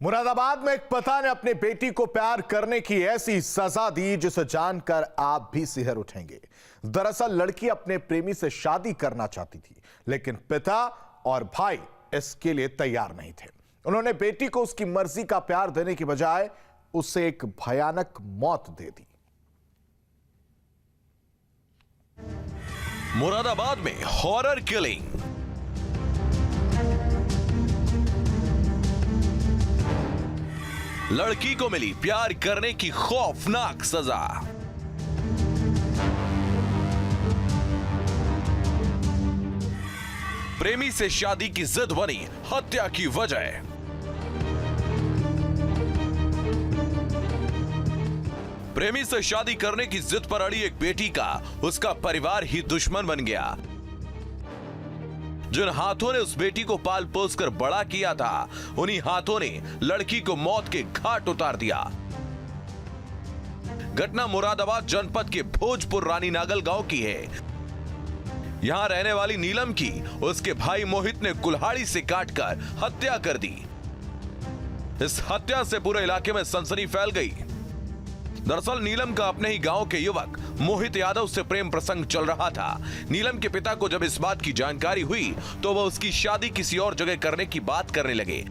मुरादाबाद में एक पिता ने अपनी बेटी को प्यार करने की ऐसी सजा दी जिसे जानकर आप भी सिहर उठेंगे। दरअसल लड़की अपने प्रेमी से शादी करना चाहती थी, लेकिन पिता और भाई इसके लिए तैयार नहीं थे। उन्होंने बेटी को उसकी मर्जी का प्यार देने की बजाय उसे एक भयानक मौत दे दी। मुरादाबाद में हॉरर किलिंग। लड़की को मिली प्यार करने की खौफनाक सजा। प्रेमी से शादी की जिद बनी हत्या की वजह। प्रेमी से शादी करने की जिद पर अड़ी एक बेटी का उसका परिवार ही दुश्मन बन गया। जिन हाथों ने उस बेटी को पाल पोस कर बड़ा किया था, उन्हीं हाथों ने लड़की को मौत के घाट उतार दिया। घटना मुरादाबाद जनपद के भोजपुर रानी नागल गांव की है। यहां रहने वाली नीलम की उसके भाई मोहित ने कुल्हाड़ी से काटकर हत्या कर दी। इस हत्या से पूरे इलाके में सनसनी फैल गई। दरअसल नीलम का अपने ही गांव के युवक मोहित यादव से प्रेम प्रसंग चल रहा था। नीलम के पिता को जब इस बात की जानकारी हुई तो वह उसकी शादी किसी और जगह करने की बात करने लगे,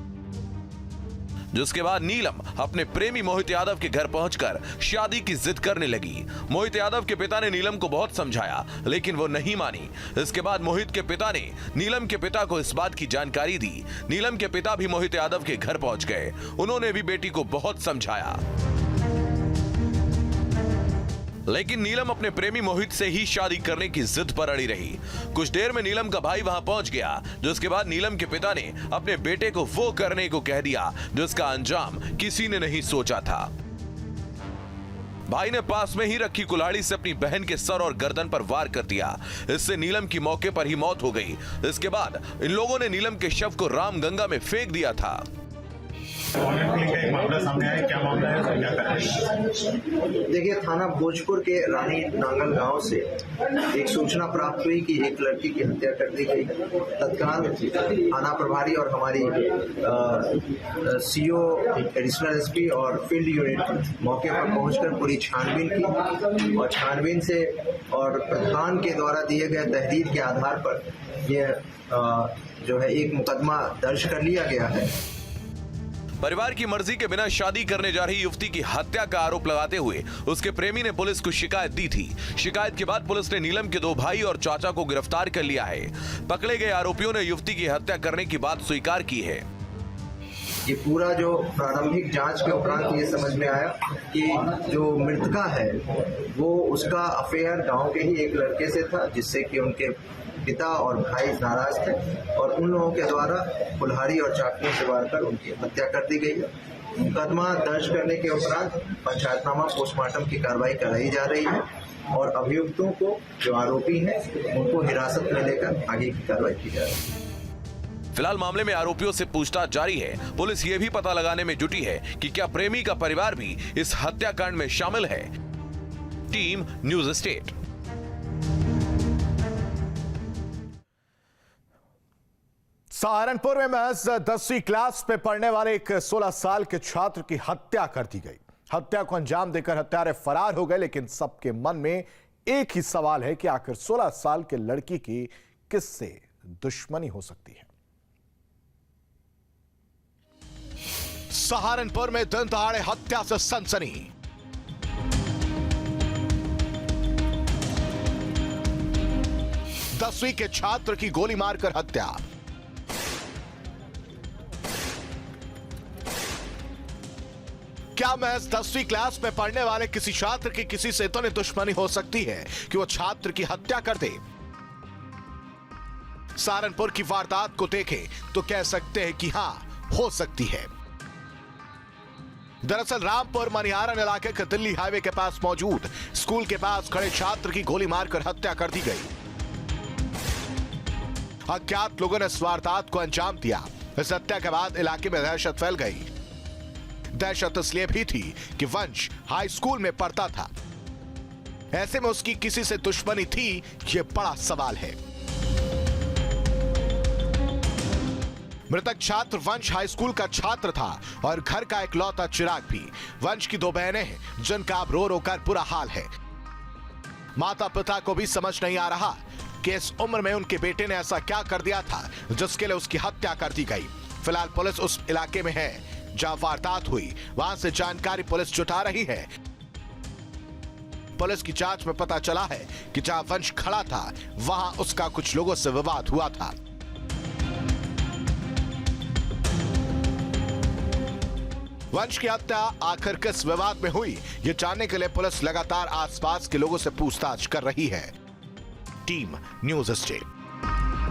जिसके बाद नीलम अपने प्रेमी मोहित यादव के घर पहुंचकर शादी की जिद करने लगी। मोहित यादव के पिता ने नीलम को बहुत समझाया, लेकिन वो नहीं मानी। इसके बाद मोहित के पिता ने नीलम के पिता को इस बात की जानकारी दी। नीलम के पिता भी मोहित यादव के घर पहुंच गए। उन्होंने भी बेटी को बहुत समझाया, लेकिन नीलम अपने प्रेमी मोहित से ही शादी करने की जिद पर अड़ी रही। कुछ देर में नीलम का भाई वहां पहुंच गया, जिसके बाद नीलम के पिता ने अपने बेटे को वो करने को कह दिया जिसका अंजाम किसी ने नहीं सोचा था। भाई ने पास में ही रखी कुल्हाड़ी से अपनी बहन के सर और गर्दन पर वार कर दिया। इससे नीलम की मौके पर ही मौत हो गई। इसके बाद इन लोगों ने नीलम के शव को रामगंगा में फेंक दिया था। एक मामला सामने आया, क्या मामला है, क्या करें? देखिए, थाना भोजपुर के रानी नांगल गांव से एक सूचना प्राप्त हुई कि एक लड़की की हत्या कर दी गई। तत्काल थाना प्रभारी और हमारी सीओ, एडिशनल एसपी और फील्ड यूनिट मौके पर पहुंचकर पूरी छानबीन की और छानबीन से और प्रधान के द्वारा दिए गए तहरीर के आधार पर यह जो है एक मुकदमा दर्ज कर लिया गया है। परिवार की मर्जी के बिना शादी करने जा रही युवती की हत्या का आरोप लगाते हुए उसके प्रेमी ने पुलिस को शिकायत दी थी। शिकायत के बाद पुलिस ने नीलम के 2 भाई और चाचा को गिरफ्तार कर लिया है। पकड़े गए आरोपियों ने युवती की हत्या करने की बात स्वीकार की है। ये पूरा जो प्रारंभिक जांच के उपरांत ये समझ में आया कि जो मृतका है वो उसका अफेयर गांव के ही एक लड़के से था, जिससे कि उनके पिता और भाई नाराज थे और उन लोगों के द्वारा कुल्हाड़ी और चाकू से वार कर उनकी हत्या कर दी गई है। मुकदमा दर्ज करने के उपरांत पंचायतनामा पोस्टमार्टम की कार्रवाई कराई जा रही है और अभियुक्तों को, जो आरोपी हैं, उनको हिरासत में लेकर आगे की कार्रवाई की जा रही है। फिलहाल मामले में आरोपियों से पूछताछ जारी है। पुलिस ये भी पता लगाने में जुटी है कि क्या प्रेमी का परिवार भी इस हत्याकांड में शामिल है। Team news state. सहारनपुर में महज 10वीं क्लास में पढ़ने वाले एक 16 साल के छात्र की हत्या कर दी गई। हत्या को अंजाम देकर हत्यारे फरार हो गए, लेकिन सबके मन में एक ही सवाल है कि आखिर 16 साल के लड़की की किससे दुश्मनी हो सकती है। सहारनपुर में दिन दहाड़े हत्या से सनसनी। दसवीं के छात्र की गोली मारकर हत्या। क्या महज 10वीं क्लास में पढ़ने वाले किसी छात्र की किसी से तो नहीं दुश्मनी हो सकती है कि वो छात्र की हत्या कर दे। सहारनपुर की वारदात को देखें तो कह सकते हैं कि हां, हो सकती है। दरअसल रामपुर मनिहारन इलाके के दिल्ली हाईवे के पास मौजूद स्कूल के पास खड़े छात्र की गोली मारकर हत्या कर दी गई। अज्ञात लोगों ने इस वारदात को अंजाम दिया। इस हत्या के बाद इलाके में दहशत फैल गई। दहशत इसलिए भी थी कि वंश हाई स्कूल में पढ़ता था। ऐसे में उसकी किसी से दुश्मनी थी, यह बड़ा सवाल है। मृतक छात्र वंश हाई स्कूल का छात्र था और घर का इकलौता चिराग भी। वंश की 2 बहनें हैं जिनका अब रो रो कर बुरा हाल है। माता पिता को भी समझ नहीं आ रहा कि इस उम्र में उनके बेटे ने ऐसा क्या कर दिया था जिसके लिए उसकी हत्या कर दी गई। फिलहाल पुलिस उस इलाके में है जहां वारदात हुई, वहां से जानकारी पुलिस जुटा रही है। पुलिस की जांच में पता चला है कि जहां वंश खड़ा था वहां उसका कुछ लोगों से विवाद हुआ था। वंश की हत्या आखिर किस विवाद में हुई, ये जानने के लिए पुलिस लगातार आसपास के लोगों से पूछताछ कर रही है। Team news state.